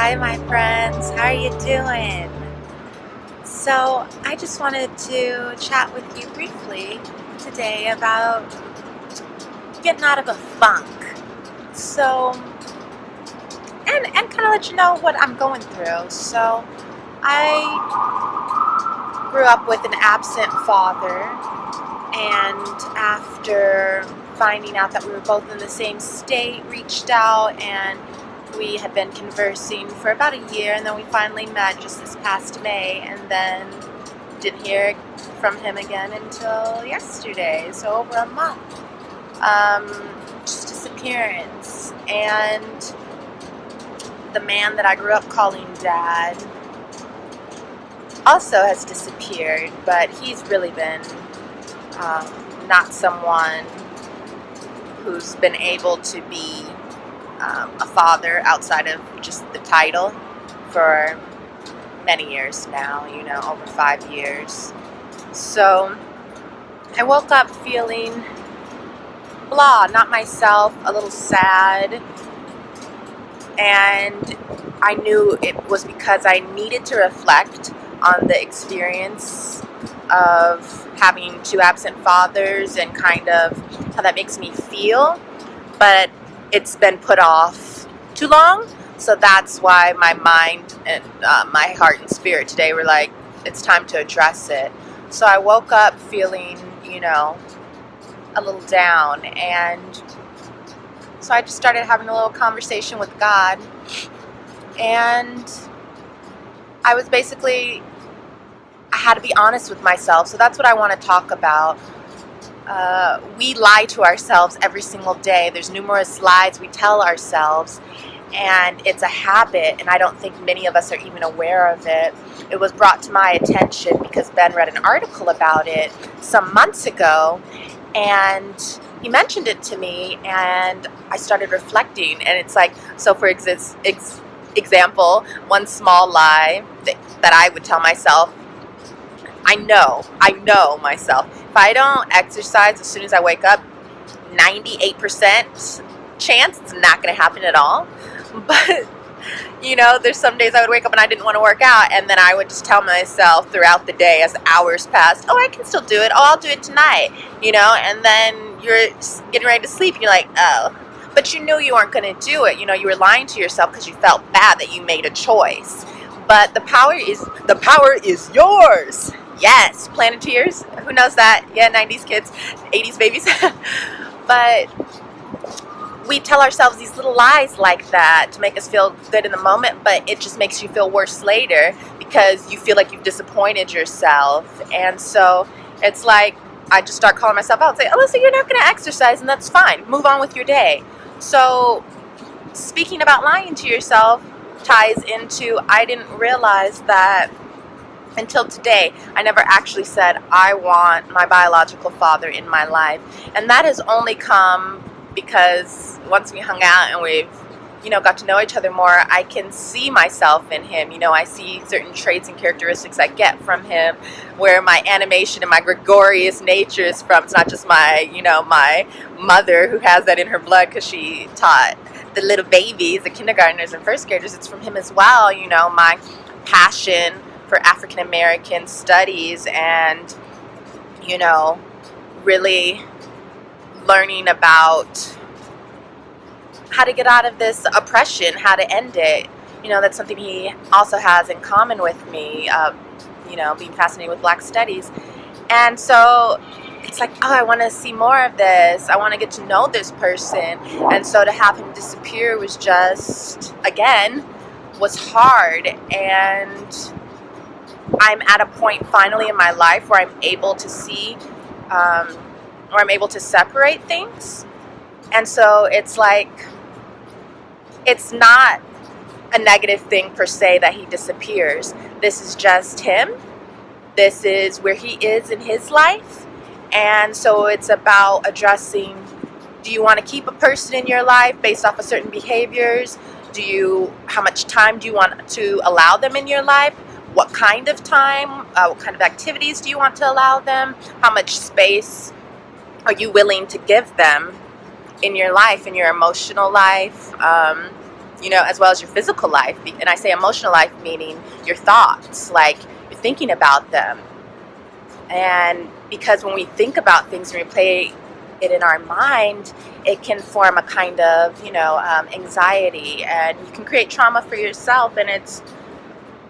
Hi, my friends. How are you doing? So, I just wanted to chat with you briefly today about getting out of a funk. So, and kind of let you know what I'm going through. So, I grew up with an absent father, and after finding out that we were both in the same state, reached out and we had been conversing for about a year, and then we finally met just this past May, and then didn't hear from him again until yesterday, so over a month. Just disappearance. And the man that I grew up calling dad also has disappeared, but he's really been not someone who's been able to be a father outside of just the title for many years now, over 5 years. So I woke up feeling blah, not myself, a little sad, and I knew it was because I needed to reflect on the experience of having two absent fathers and kind of how that makes me feel, but it's been put off too long. So that's why my mind and my heart and spirit today were like, it's time to address it. So I woke up feeling, a little down, and so I just started having a little conversation with God, and I had to be honest with myself. So that's what I want to talk about. We lie to ourselves every single day. There's numerous lies we tell ourselves, and it's a habit, and I don't think many of us are even aware of it. It was brought to my attention because Ben read an article about it some months ago, and he mentioned it to me, and I started reflecting, and it's like, so for example, one small lie that I would tell myself, I know myself. If I don't exercise as soon as I wake up, 98% chance it's not going to happen at all. But, there's some days I would wake up and I didn't want to work out, and then I would just tell myself throughout the day as hours passed, oh, I can still do it. Oh, I'll do it tonight, and then you're getting ready to sleep and you're like, oh. But you knew you weren't going to do it. You were lying to yourself because you felt bad that you made a choice. But the power is yours. Yes, Planeteers. Who knows that? Yeah, 90s kids, 80s babies. But we tell ourselves these little lies like that to make us feel good in the moment, but it just makes you feel worse later because you feel like you've disappointed yourself. And so it's like I just start calling myself out and say, Alyssa, you're not going to exercise, and that's fine. Move on with your day. So speaking about lying to yourself ties into, I didn't realize that until today, I never actually said I want my biological father in my life. And that has only come because once we hung out and we've, got to know each other more, I can see myself in him. I see certain traits and characteristics I get from him, where my animation and my gregarious nature is from. It's not just my, my mother who has that in her blood because she taught the little babies, the kindergartners and first graders. It's from him as well. My passion for African American studies and, really learning about how to get out of this oppression, how to end it. That's something he also has in common with me, being fascinated with Black studies. And so it's like, oh, I want to see more of this. I want to get to know this person. And so to have him disappear was just, again, was hard. And I'm at a point finally in my life where I'm able to see, or I'm able to separate things. And so it's like, it's not a negative thing per se that he disappears. This is just him. This is where he is in his life. And so it's about addressing, do you want to keep a person in your life based off of certain behaviors? How much time do you want to allow them in your life? What kind of time? What kind of activities do you want to allow them? How much space are you willing to give them in your life, in your emotional life, as well as your physical life. And I say emotional life meaning your thoughts, like you're thinking about them. And because when we think about things and replay it in our mind, it can form a kind of, anxiety, and you can create trauma for yourself, and it's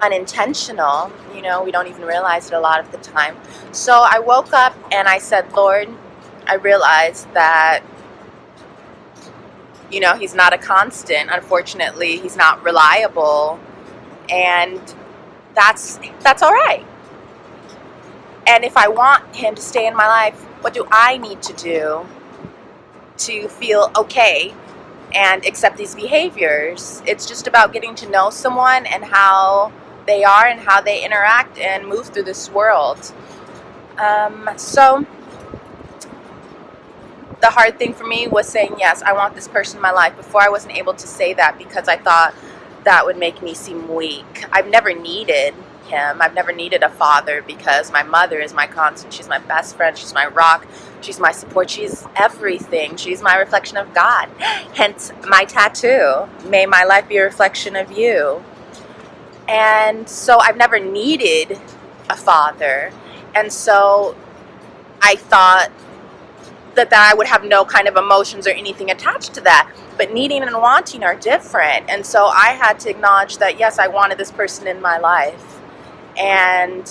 unintentional. We don't even realize it a lot of the time. So I woke up and I said, Lord, I realized that, he's not a constant. Unfortunately, he's not reliable, and that's all right. And if I want him to stay in my life, what do I need to do to feel okay and accept these behaviors? It's just about getting to know someone and how they are and how they interact and move through this world. So the hard thing for me was saying, yes, I want this person in my life. Before, I wasn't able to say that because I thought that would make me seem weak. I've never needed him. I've never needed a father because my mother is my constant. She's my best friend. She's my rock. She's my support. She's everything. She's my reflection of God. Hence my tattoo. May my life be a reflection of you. And so I've never needed a father. And so I thought that I would have no kind of emotions or anything attached to that. But needing and wanting are different. And so I had to acknowledge that, yes, I wanted this person in my life. And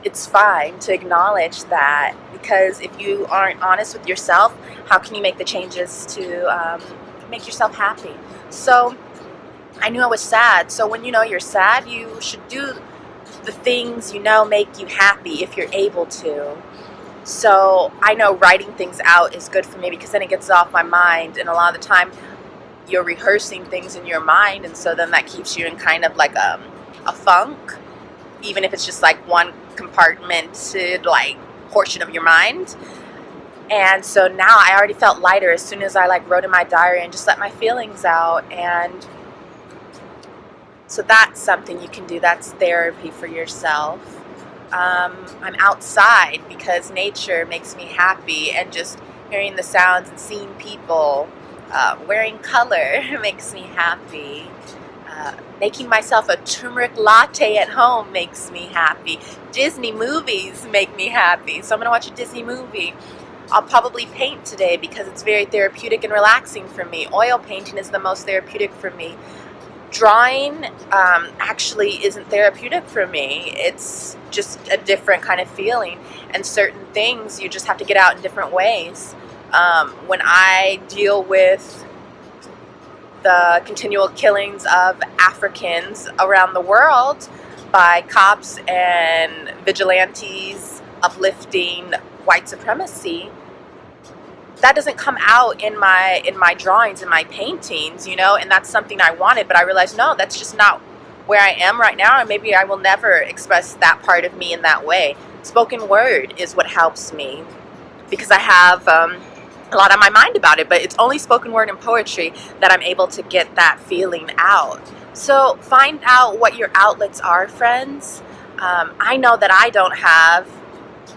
it's fine to acknowledge that, because if you aren't honest with yourself, how can you make the changes to make yourself happy? So I knew I was sad. So when you're sad, you should do the things make you happy if you're able to. So I know writing things out is good for me because then it gets off my mind, and a lot of the time you're rehearsing things in your mind, and so then that keeps you in kind of like a funk, even if it's just like one compartmented like portion of your mind. And so now I already felt lighter as soon as I wrote in my diary and just let my feelings out. And so that's something you can do. That's therapy for yourself. I'm outside because nature makes me happy, and just hearing the sounds and seeing people, wearing color makes me happy. Making myself a turmeric latte at home makes me happy. Disney movies make me happy. So I'm going to watch a Disney movie. I'll probably paint today because it's very therapeutic and relaxing for me. Oil painting is the most therapeutic for me. Drawing actually isn't therapeutic for me. It's just a different kind of feeling, and certain things you just have to get out in different ways. When I deal with the continual killings of Africans around the world by cops and vigilantes uplifting white supremacy, that doesn't come out in my drawings, in my paintings, and that's something I wanted, but I realized, no, that's just not where I am right now, and maybe I will never express that part of me in that way. Spoken word is what helps me because I have a lot on my mind about it, but it's only spoken word and poetry that I'm able to get that feeling out. So find out what your outlets are, friends. I know that I don't have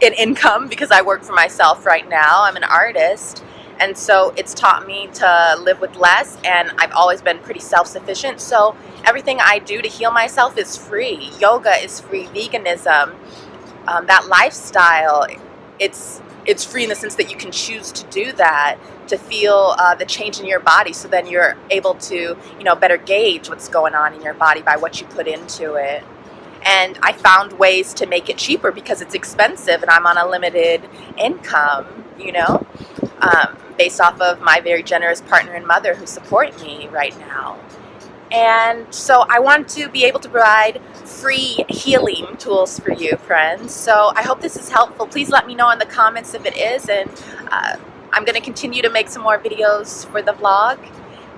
an income because I work for myself right now. I'm an artist, and so it's taught me to live with less, and I've always been pretty self-sufficient. So everything I do to heal myself is free. Yoga is free. Veganism, that lifestyle, it's free in the sense that you can choose to do that, to feel the change in your body, so then you're able to better gauge what's going on in your body by what you put into it. And I found ways to make it cheaper because it's expensive and I'm on a limited income, based off of my very generous partner and mother who support me right now. And so I want to be able to provide free healing tools for you, friends. So I hope this is helpful. Please let me know in the comments if it is, and I'm going to continue to make some more videos for the vlog.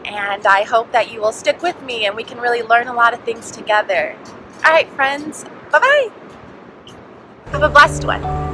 And I hope that you will stick with me and we can really learn a lot of things together. All right, friends. Bye-bye. Have a blessed one.